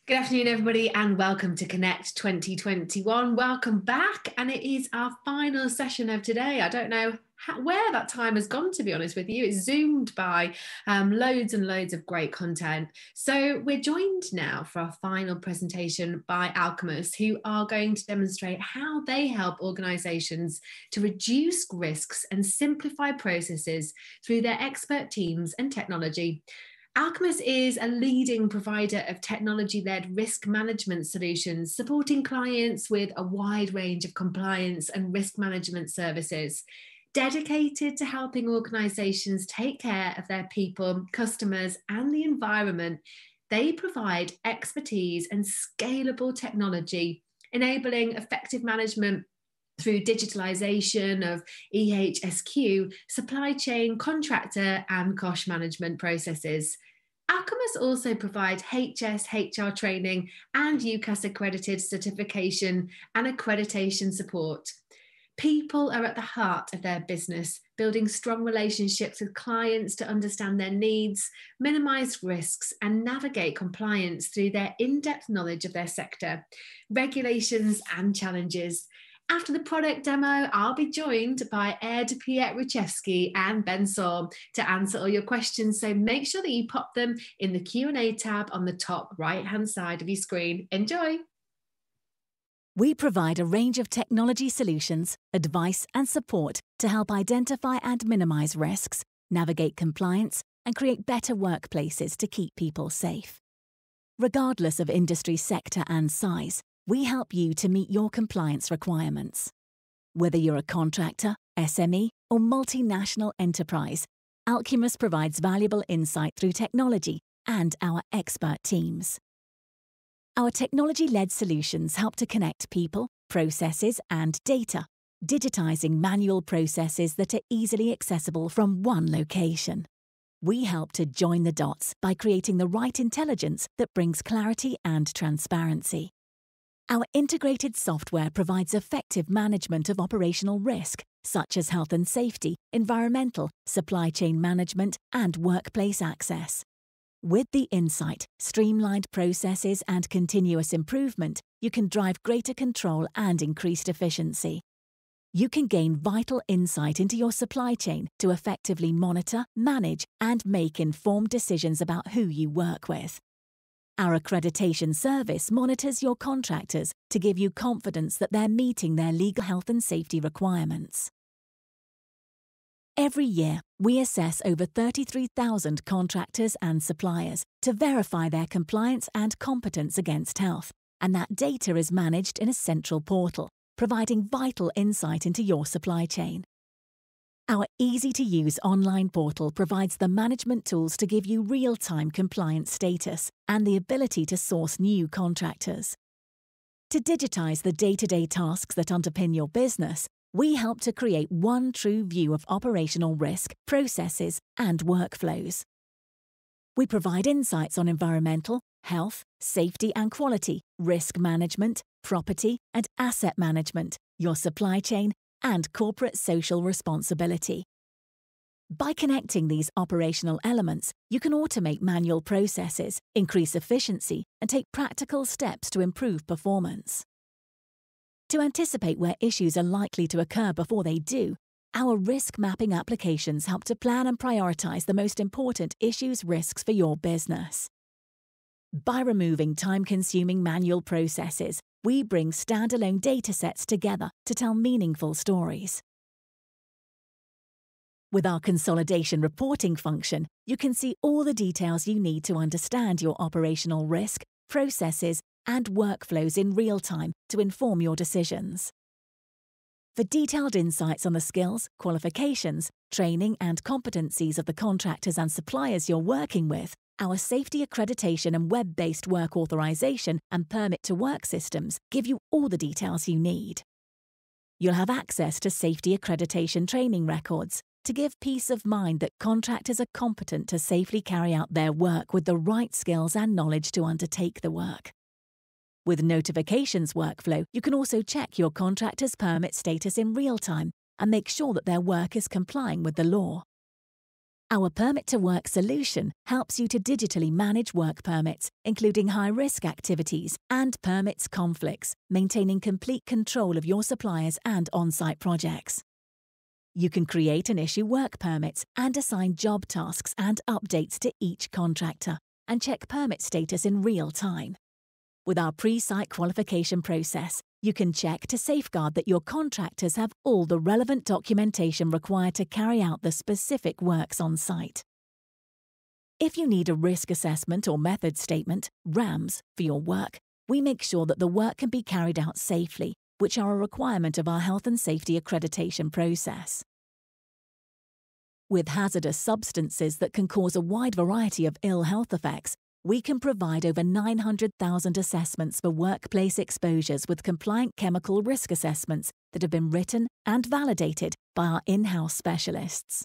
Good afternoon, everybody, and welcome to Connect 2021. Welcome back, and it is our final session of today. I don't know where that time has gone, to be honest with you. It's zoomed by loads and loads of great content. So we're joined now for our final presentation by Alcumus, who are going to demonstrate how they help organisations to reduce risks and simplify processes through their expert teams and technology. Alcumus is a leading provider of technology-led risk management solutions, supporting clients with a wide range of compliance and risk management services. Dedicated to helping organisations take care of their people, customers, and the environment, they provide expertise and scalable technology, enabling effective management through digitalisation of EHSQ, supply chain, contractor, and COSHH management processes. Alcumus also provide HSHR training and UKAS accredited certification and accreditation support. People are at the heart of their business, building strong relationships with clients to understand their needs, minimise risks, and navigate compliance through their in-depth knowledge of their sector, regulations, and challenges. After the product demo, I'll be joined by Ed Pietraszewski and Ben Saul to answer all your questions. So make sure that you pop them in the Q&A tab on the top right-hand side of your screen. Enjoy. We provide a range of technology solutions, advice and support to help identify and minimise risks, navigate compliance, and create better workplaces to keep people safe. Regardless of industry sector and size, we help you to meet your compliance requirements. Whether you're a contractor, SME, or multinational enterprise, Alcumus provides valuable insight through technology and our expert teams. Our technology-led solutions help to connect people, processes, and data, digitizing manual processes that are easily accessible from one location. We help to join the dots by creating the right intelligence that brings clarity and transparency. Our integrated software provides effective management of operational risk, such as health and safety, environmental, supply chain management, and workplace access. With the insight, streamlined processes, and continuous improvement, you can drive greater control and increased efficiency. You can gain vital insight into your supply chain to effectively monitor, manage, and make informed decisions about who you work with. Our accreditation service monitors your contractors to give you confidence that they're meeting their legal health and safety requirements. Every year, we assess over 33,000 contractors and suppliers to verify their compliance and competence against health, and that data is managed in a central portal, providing vital insight into your supply chain. Our easy-to-use online portal provides the management tools to give you real-time compliance status and the ability to source new contractors. To digitize the day-to-day tasks that underpin your business, we help to create one true view of operational risk, processes, and workflows. We provide insights on environmental, health, safety and quality, risk management, property and asset management, your supply chain, and corporate social responsibility. By connecting these operational elements, you can automate manual processes, increase efficiency, and take practical steps to improve performance. To anticipate where issues are likely to occur before they do, our risk mapping applications help to plan and prioritize the most important risks for your business. By removing time-consuming manual processes, we bring standalone datasets together to tell meaningful stories. With our consolidation reporting function, you can see all the details you need to understand your operational risk, processes, and workflows in real time to inform your decisions. For detailed insights on the skills, qualifications, training, and competencies of the contractors and suppliers you're working with, our safety accreditation and web-based work authorisation and permit-to-work systems give you all the details you need. You'll have access to safety accreditation training records to give peace of mind that contractors are competent to safely carry out their work with the right skills and knowledge to undertake the work. With notifications workflow, you can also check your contractor's permit status in real time and make sure that their work is complying with the law. Our Permit to Work solution helps you to digitally manage work permits, including high-risk activities and permits conflicts, maintaining complete control of your suppliers and on-site projects. You can create and issue work permits and assign job tasks and updates to each contractor and check permit status in real time. With our pre-site qualification process, you can check to safeguard that your contractors have all the relevant documentation required to carry out the specific works on site. If you need a risk assessment or method statement, RAMS, for your work, we make sure that the work can be carried out safely, which are a requirement of our health and safety accreditation process. With hazardous substances that can cause a wide variety of ill health effects, we can provide over 900,000 assessments for workplace exposures with compliant chemical risk assessments that have been written and validated by our in-house specialists.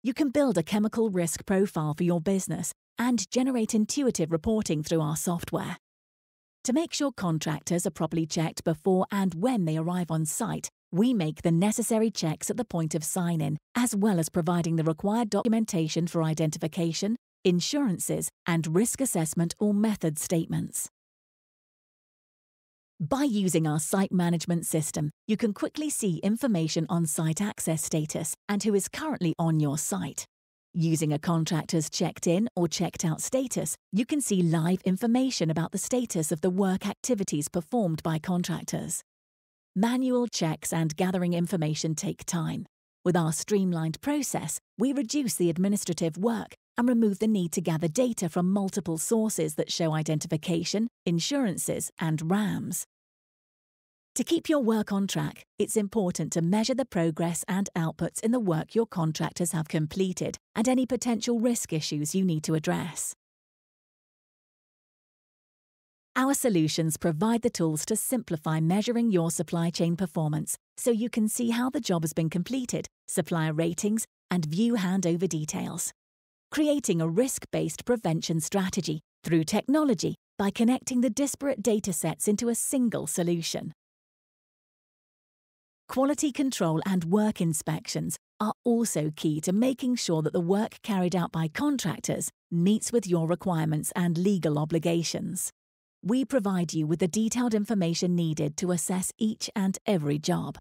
You can build a chemical risk profile for your business and generate intuitive reporting through our software. To make sure contractors are properly checked before and when they arrive on site, we make the necessary checks at the point of sign-in, as well as providing the required documentation for identification, insurances, and risk assessment or method statements. By using our site management system, you can quickly see information on site access status and who is currently on your site. Using a contractor's checked-in or checked-out status, you can see live information about the status of the work activities performed by contractors. Manual checks and gathering information take time. With our streamlined process, we reduce the administrative work and remove the need to gather data from multiple sources that show identification, insurances, and RAMs. To keep your work on track, it's important to measure the progress and outputs in the work your contractors have completed and any potential risk issues you need to address. Our solutions provide the tools to simplify measuring your supply chain performance so you can see how the job has been completed, supplier ratings, and view handover details. Creating a risk-based prevention strategy through technology by connecting the disparate data sets into a single solution. Quality control and work inspections are also key to making sure that the work carried out by contractors meets with your requirements and legal obligations. We provide you with the detailed information needed to assess each and every job.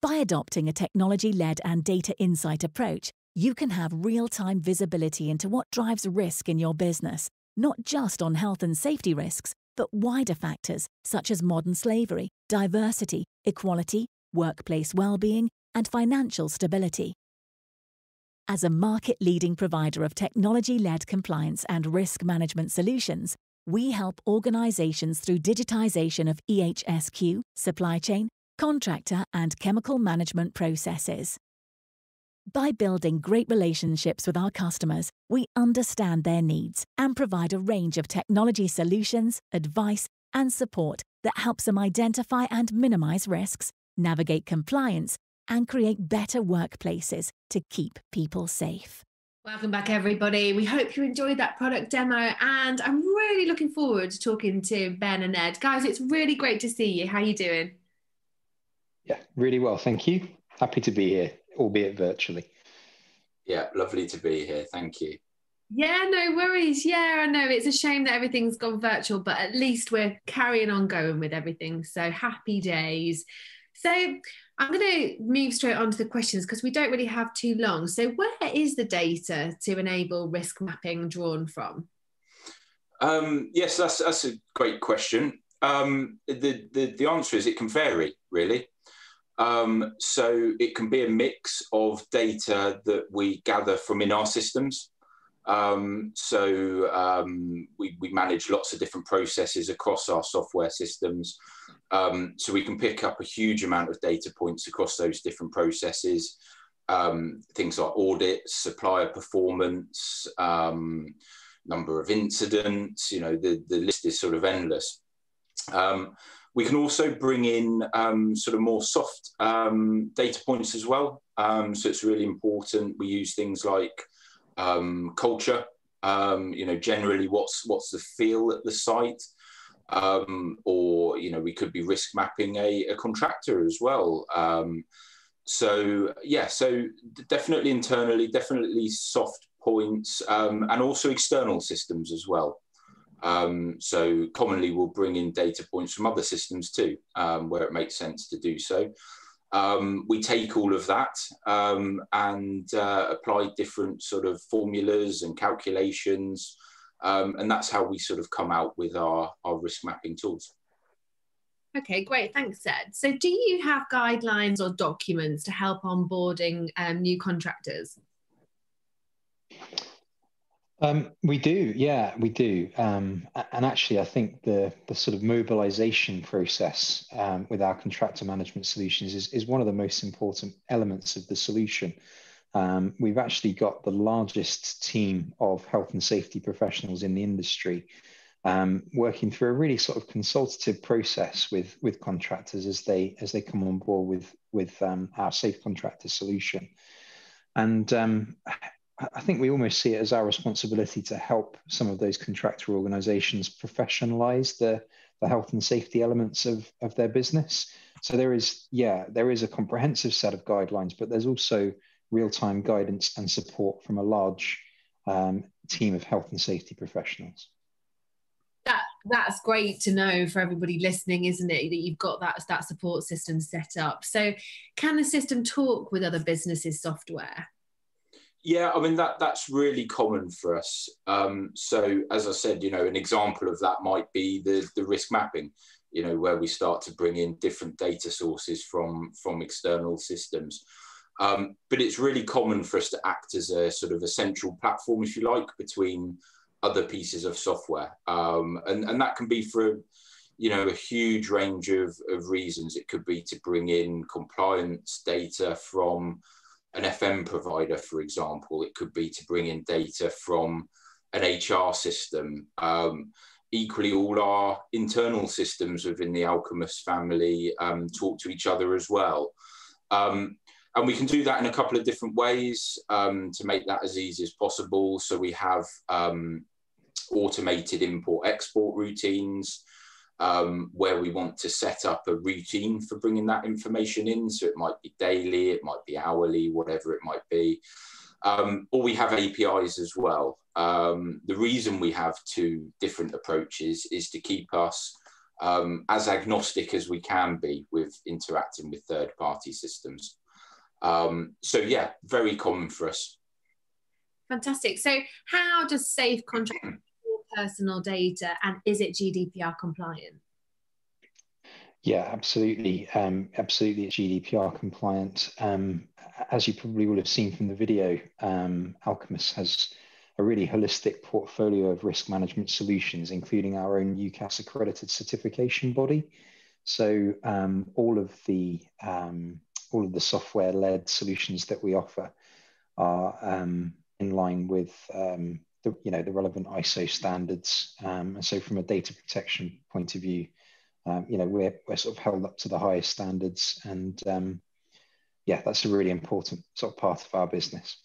By adopting a technology-led and data insight approach, you can have real-time visibility into what drives risk in your business, not just on health and safety risks, but wider factors such as modern slavery, diversity, equality, workplace well-being, and financial stability. As a market-leading provider of technology-led compliance and risk management solutions, we help organizations through digitisation of EHSQ, supply chain, contractor, and chemical management processes. By building great relationships with our customers, we understand their needs and provide a range of technology solutions, advice, and support that helps them identify and minimise risks, navigate compliance, and create better workplaces to keep people safe. Welcome back, everybody. We hope you enjoyed that product demo, and I'm really looking forward to talking to Ben and Ed. Guys, it's really great to see you. How are you doing? Yeah, really well, thank you. Happy to be here, albeit virtually. Yeah, lovely to be here. Thank you. Yeah, no worries. Yeah, I know it's a shame that everything's gone virtual, but at least we're carrying on going with everything. So happy days. So I'm going to move straight on to the questions because we don't really have too long. So where is the data to enable risk mapping drawn from? Yes, that's a great question. The answer is it can vary, really. So it can be a mix of data that we gather from in our systems. We manage lots of different processes across our software systems. So we can pick up a huge amount of data points across those different processes. Things like audits, supplier performance, number of incidents, the list is sort of endless. We can also bring in sort of more soft data points as well. So it's really important. We use things like culture, generally what's the feel at the site, or we could be risk mapping a contractor as well. So yeah, so definitely internally, definitely soft points, and also external systems as well. So commonly we'll bring in data points from other systems too, where it makes sense to do so. We take all of that and apply different sort of formulas and calculations, and that's how we sort of come out with our risk mapping tools. Okay, great. Thanks, Ed. So do you have guidelines or documents to help onboarding new contractors? We do, yeah, we do. And actually, I think the sort of mobilization process with our contractor management solutions is one of the most important elements of the solution. We've actually got the largest team of health and safety professionals in the industry, working through a really sort of consultative process with contractors as they come on board with our Safe Contractor solution. And I think we almost see it as our responsibility to help some of those contractor organizations professionalize the health and safety elements of their business. So there is a comprehensive set of guidelines, but there's also real-time guidance and support from a large team of health and safety professionals. That's great to know for everybody listening, isn't it? That you've got that support system set up. So can the system talk with other businesses' software? Yeah, I mean, that's really common for us. So as I said, an example of that might be the risk mapping, where we start to bring in different data sources from external systems. But it's really common for us to act as a sort of a central platform, if you like, between other pieces of software. And that can be for, a huge range of reasons. It could be to bring in compliance data from an FM provider, for example. It could be to bring in data from an HR system. Equally, all our internal systems within the Alcumus family talk to each other as well. And we can do that in a couple of different ways to make that as easy as possible. So we have automated import-export routines where we want to set up a routine for bringing that information in. So it might be daily, it might be hourly, whatever it might be. Or we have APIs as well. The reason we have two different approaches is to keep us as agnostic as we can be with interacting with third-party systems. So yeah, very common for us. Fantastic. So how does Safe Contract store personal data, and is it GDPR compliant? Yeah, absolutely. Absolutely, it's GDPR compliant. As you probably would have seen from the video, Alcumus has a really holistic portfolio of risk management solutions, including our own UKAS accredited certification body. So all of the software-led solutions that we offer are in line with the relevant ISO standards. And so from a data protection point of view, we're sort of held up to the highest standards, and yeah, that's a really important sort of part of our business.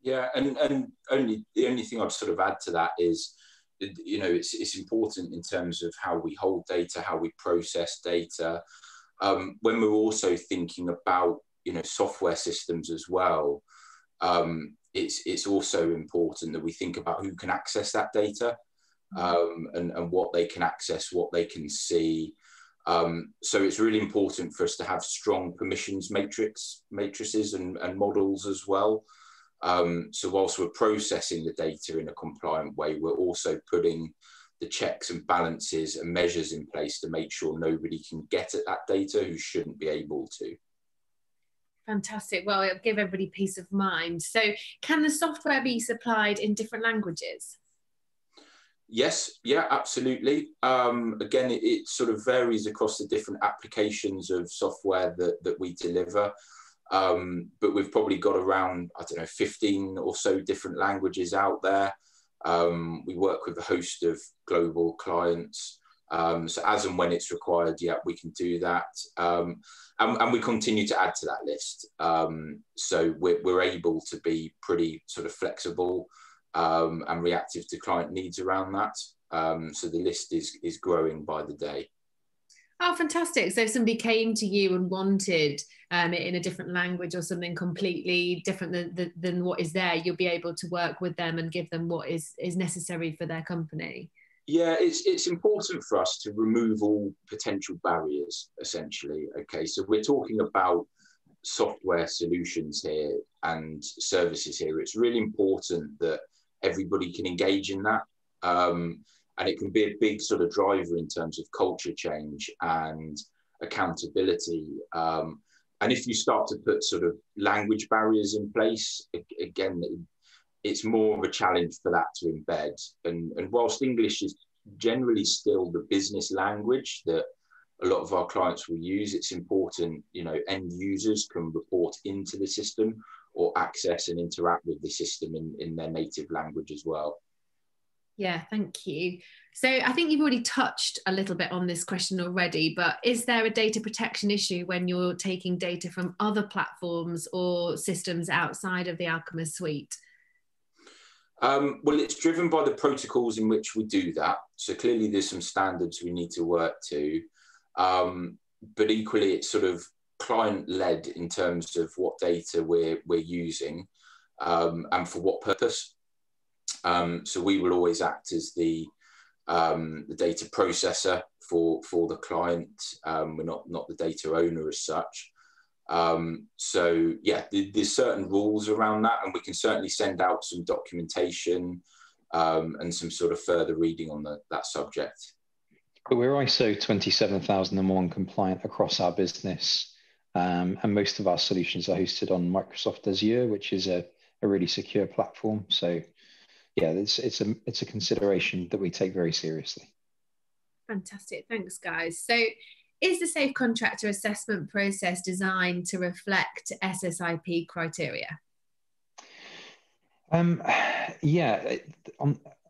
Yeah, and the only thing I'd sort of add to that is, it's important in terms of how we hold data, how we process data. When we're also thinking about software systems as well, it's also important that we think about who can access that data, and what they can access, what they can see. So it's really important for us to have strong permissions matrices and models as well. So whilst we're processing the data in a compliant way, we're also putting the checks and balances and measures in place to make sure nobody can get at that data who shouldn't be able to. Fantastic. Well, it'll give everybody peace of mind. So can the software be supplied in different languages? Yes, yeah, absolutely. Again, it sort of varies across the different applications of software that we deliver. But we've probably got around, 15 or so different languages out there. We work with a host of global clients. So as and when it's required, yeah, we can do that. And we continue to add to that list. So we're able to be pretty sort of flexible and reactive to client needs around that. So the list is growing by the day. Oh, fantastic. So if somebody came to you and wanted it in a different language or something completely different than what is there, you'll be able to work with them and give them what is necessary for their company. Yeah, it's important for us to remove all potential barriers, essentially. Okay, so we're talking about software solutions here and services here. It's really important that everybody can engage in that. And it can be a big sort of driver in terms of culture change and accountability. And if you start to put sort of language barriers in place, again, it's more of a challenge for that to embed. And whilst English is generally still the business language that a lot of our clients will use, it's important, end users can report into the system or access and interact with the system in their native language as well. Yeah, thank you. So I think you've already touched a little bit on this question already, but is there a data protection issue when you're taking data from other platforms or systems outside of the Alcumus suite? Well, it's driven by the protocols in which we do that. So clearly there's some standards we need to work to, but equally it's sort of client-led in terms of what data we're using and for what purpose. So we will always act as the data processor for the client. We're not the data owner as such. So yeah, there's certain rules around that, and we can certainly send out some documentation and some sort of further reading on that subject. But we're ISO 27001 compliant across our business, and most of our solutions are hosted on Microsoft Azure, which is a really secure platform. So yeah, it's a consideration that we take very seriously. Fantastic, thanks guys. So is the Safe Contractor assessment process designed to reflect SSIP criteria? Yeah,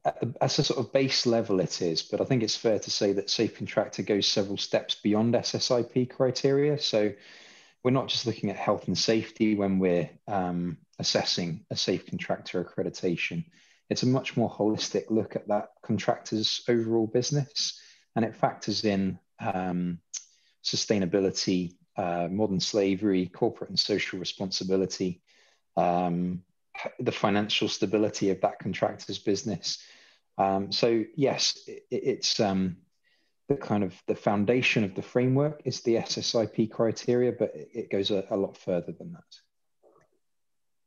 at a sort of base level it is, but I think it's fair to say that Safe Contractor goes several steps beyond SSIP criteria. So we're not just looking at health and safety when we're assessing a Safe Contractor accreditation. It's a much more holistic look at that contractor's overall business, and it factors in sustainability, modern slavery, corporate and social responsibility, the financial stability of that contractor's business. So yes, it's the kind of the foundation of the framework is the SSIP criteria, but it goes a lot further than that.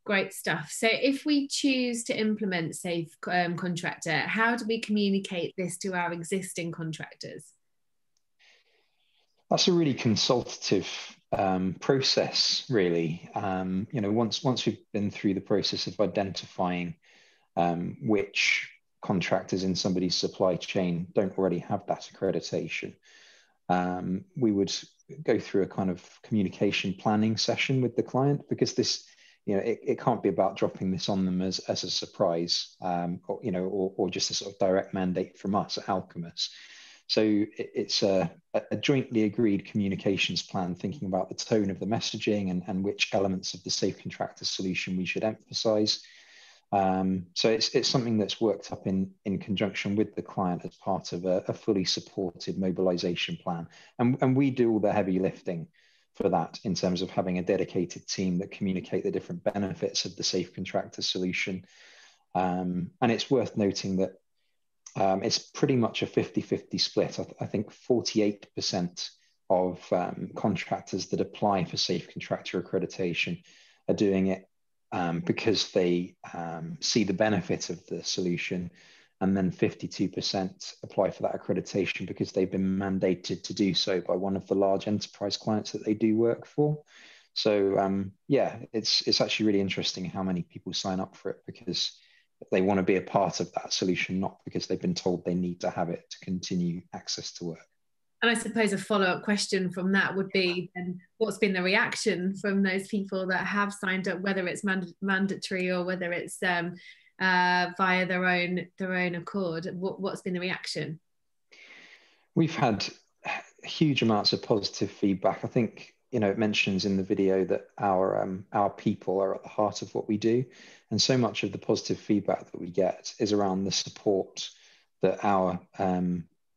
Great stuff. So if we choose to implement Safe Contractor, how do we communicate this to our existing contractors? That's a really consultative process, really. Once we've been through the process of identifying which contractors in somebody's supply chain don't already have that accreditation, we would go through a kind of communication planning session with the client, because this, it can't be about dropping this on them as a surprise, or just a sort of direct mandate from us at Alcumus. So it's a jointly agreed communications plan, thinking about the tone of the messaging and which elements of the Safe Contractor solution we should emphasize. So it's something that's worked up in conjunction with the client as part of a fully supported mobilization plan. And we do all the heavy lifting for that in terms of having a dedicated team that communicate the different benefits of the Safe Contractor solution. And it's worth noting that it's pretty much a 50-50 split. I think 48% of contractors that apply for Safe Contractor accreditation are doing it because they see the benefit of the solution, and then 52% apply for that accreditation because they've been mandated to do so by one of the large enterprise clients that they do work for. So yeah, it's actually really interesting how many people sign up for it because they want to be a part of that solution, not because they've been told they need to have it to continue access to work. And I suppose a follow-up question from that would be, then what's been the reaction from those people that have signed up, whether it's mandatory or whether it's via their own accord? What's been the reaction? We've had huge amounts of positive feedback. I think it mentions in the video that our people are at the heart of what we do, and so much of the positive feedback that we get is around the support that our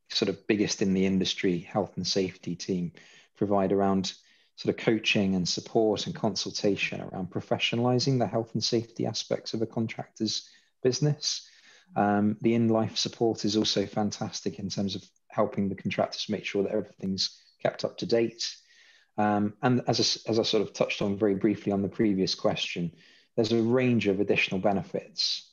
sort of biggest in the industry health and safety team provide around sort of coaching and support and consultation around professionalizing the health and safety aspects of a contractor's business. The in-life support is also fantastic in terms of helping the contractors make sure that everything's kept up to date. And as I sort of touched on very briefly on the previous question, there's a range of additional benefits.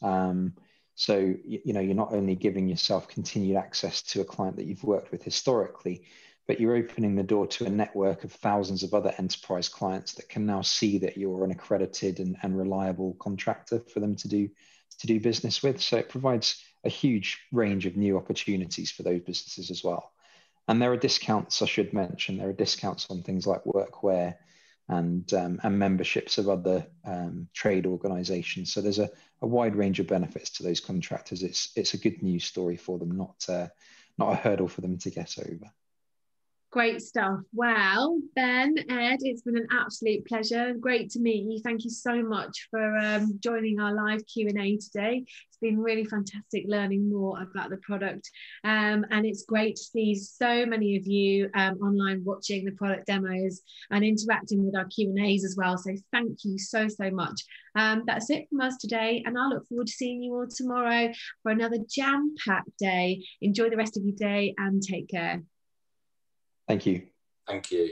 So, you know, you're not only giving yourself continued access to a client that you've worked with historically, but you're opening the door to a network of thousands of other enterprise clients that can now see that you're an accredited and reliable contractor for them to do business with. So it provides a huge range of new opportunities for those businesses as well. And there are discounts, I should mention, there are discounts on things like workwear and memberships of other trade organizations. So there's a wide range of benefits to those contractors. It's a good news story for them, not a hurdle for them to get over. Great stuff. Well, Ben, Ed, it's been an absolute pleasure. Great to meet you. Thank you so much for joining our live Q&A today. It's been really fantastic learning more about the product. And it's great to see so many of you online watching the product demos and interacting with our Q&As as well. So thank you so much. That's it from us today. And I look forward to seeing you all tomorrow for another jam-packed day. Enjoy the rest of your day and take care. Thank you. Thank you.